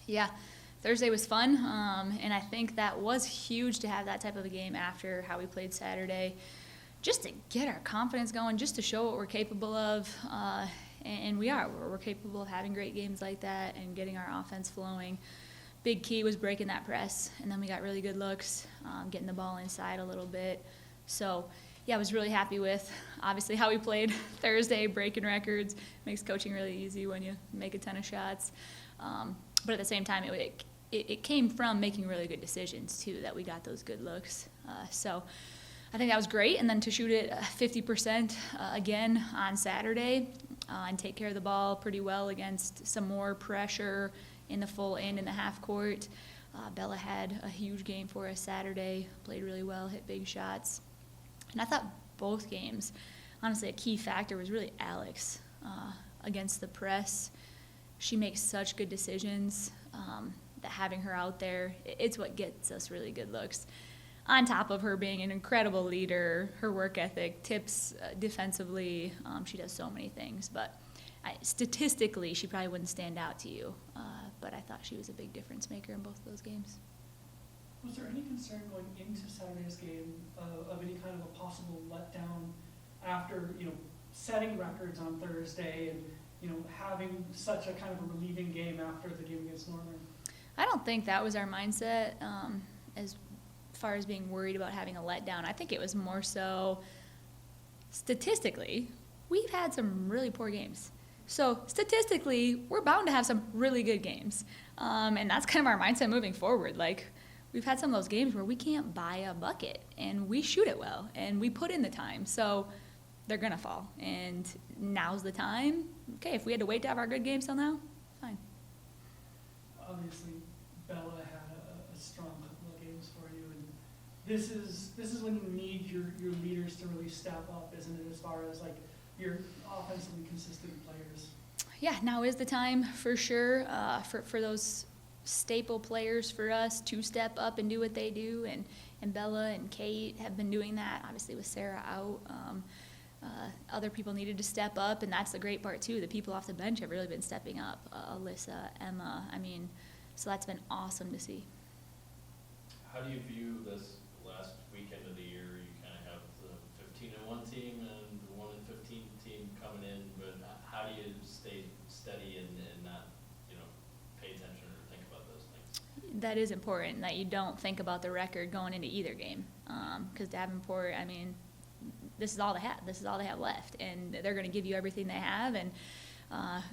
Yeah, Thursday was fun, and I think that was huge to have that type of a game after how we played Saturday, just to get our confidence going, just to show what we're capable of, and we are. We're capable of having great games like that and getting our offense flowing. Big key was breaking that press, and then we got really good looks, getting the ball inside a little bit. So, yeah, I was really happy with, obviously, how we played Thursday, breaking records. Makes coaching really easy when you make a ton of shots. But at the same time, it came from making really good decisions, too, that we got those good looks. So I think that was great. And then to shoot it 50% again on Saturday and take care of the ball pretty well against some more pressure in the full and in the half court. Bella had a huge game for us Saturday, played really well, hit big shots. And I thought both games, honestly, a key factor was really Alex against the press. She makes such good decisions that having her out there, it's what gets us really good looks. On top of her being an incredible leader, her work ethic, tips defensively, she does so many things. But statistically, she probably wouldn't stand out to you. But I thought she was a big difference maker in both of those games. Was there any concern going into Saturday's game of any kind of a possible letdown after, setting records on Thursday and, having such a kind of a relieving game after the game against Northern? I don't think that was our mindset as far as being worried about having a letdown. I think it was more so statistically, we've had some really poor games. So statistically, we're bound to have some really good games. And that's kind of our mindset moving forward. Like, we've had some of those games where we can't buy a bucket, and we shoot it well, and we put in the time. So they're going to fall. And now's the time. Okay, if we had to wait to have our good games till now, fine. Obviously, Bella had a strong couple of games for you. And this is when you need your leaders to really step up, isn't it, as far as, like, your offensively consistent players? Yeah, now is the time for sure for those staple players for us to step up and do what they do. And Bella and Kate have been doing that, obviously with Sarah out. Other people needed to step up, and that's the great part, too. The people off the bench have really been stepping up. Alyssa, Emma, so that's been awesome to see. How do you view this last weekend of the year? You kind of have the 15-1 team and the 1-15 team coming in, but how do you stay steady and not, pay attention or think about those things? That is important, that you don't think about the record going into either game. Because Davenport, this is all they have. This is all they have left, and they're going to give you everything they have. And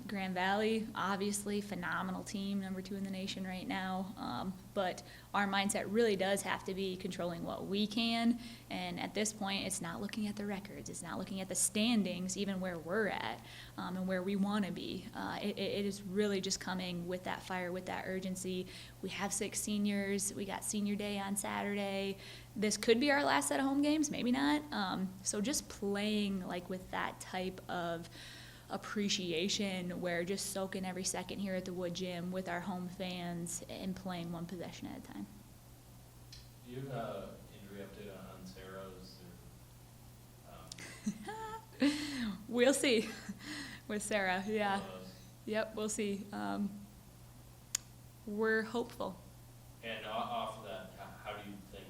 Grand Valley, obviously, phenomenal team, number 2 in the nation right now. But our mindset really does have to be controlling what we can. And at this point, it's not looking at the records. It's not looking at the standings, even where we're at and where we want to be. It is really just coming with that fire, with that urgency. We have 6 seniors. We got senior day on Saturday. This could be our last set of home games, maybe not. So just playing like with that type of appreciation, where just soaking every second here at the Wood Gym with our home fans and playing one possession at a time. Do you have an injury update on Sarah? We'll see with Sarah. Yeah. Yep, we'll see. We're hopeful. And off of that, how do you think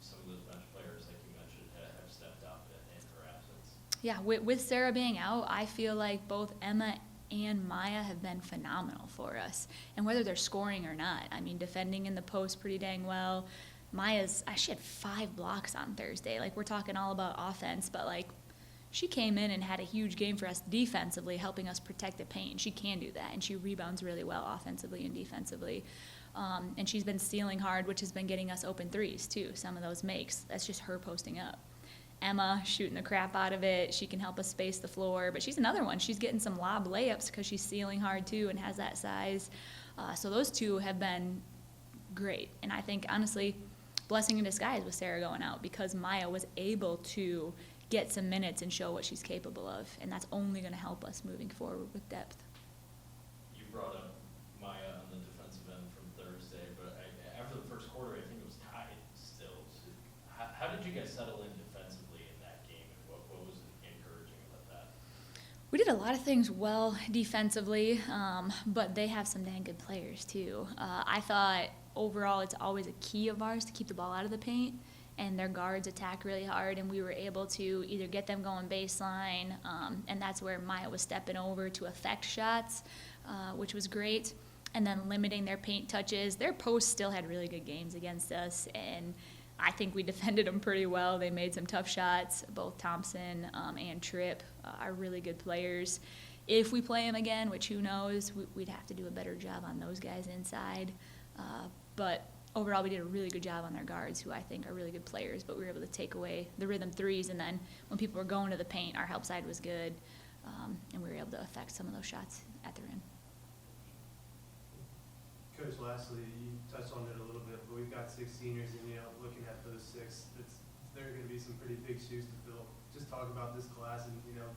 some of those bench players, like you mentioned, have stepped up in her absence? Yeah, with Sarah being out, I feel like both Emma and Maya have been phenomenal for us. And whether they're scoring or not, defending in the post pretty dang well. Maya's, she had 5 blocks on Thursday. Like, we're talking all about offense, but, like, she came in and had a huge game for us defensively, helping us protect the paint. She can do that, and she rebounds really well offensively and defensively. And she's been stealing hard, which has been getting us open threes, too, some of those makes. That's just her posting up. Emma shooting the crap out of it. She can help us space the floor, but she's another one. She's getting some lob layups because she's stealing hard, too, and has that size. So those two have been great. And I think, honestly, blessing in disguise with Sarah going out, because Maya was able to get some minutes and show what she's capable of, and that's only going to help us moving forward with depth. You brought up Maya on the defensive end from Thursday, but after the first quarter, I think it was tied still. So how did you guys settle in defensively in that game, and what was encouraging about that? We did did a lot of things well defensively, but they have some dang good players too. I thought overall it's always a key of ours to keep the ball out of the paint, and their guards attack really hard, and we were able to either get them going baseline, and that's where Maya was stepping over to affect shots, which was great, and then limiting their paint touches. Their posts still had really good games against us, and I think we defended them pretty well. They made some tough shots. Both Thompson and Tripp are really good players. If we play them again, which who knows, we'd have to do a better job on those guys inside. But overall, we did a really good job on their guards, who I think are really good players. But we were able to take away the rhythm threes, and then when people were going to the paint, our help side was good, and we were able to affect some of those shots at the rim. Coach, lastly, you touched on it a little bit, but we've got 6 seniors, and looking at those 6, there are going to be some pretty big shoes to fill. Just talk about this class, and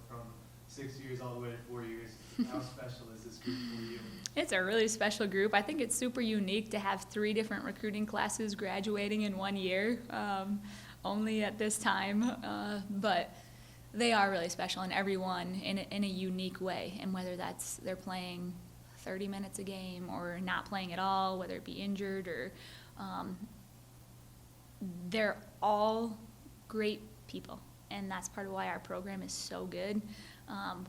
from 6 years all the way to 4 years. How special is this group for you? It's a really special group. I think it's super unique to have 3 different recruiting classes graduating in 1 year, only at this time. But they are really special, and everyone in a unique way. And whether that's they're playing 30 minutes a game or not playing at all, whether it be injured or they're all great people, and that's part of why our program is so good.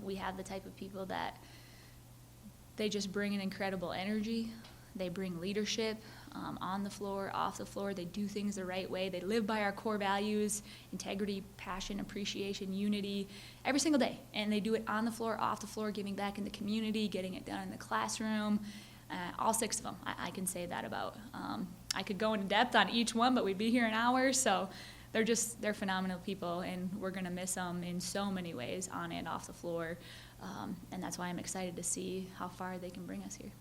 We have the type of people that they just bring an incredible energy. They bring leadership on the floor, off the floor. They do things the right way. They live by our core values: integrity, passion, appreciation, unity, every single day. And they do it on the floor, off the floor, giving back in the community, getting it done in the classroom. All 6 of them, I can say that about. I could go into depth on each one, but we'd be here an hour. So they're phenomenal people, and we're going to miss them in so many ways, on and off the floor. And that's why I'm excited to see how far they can bring us here.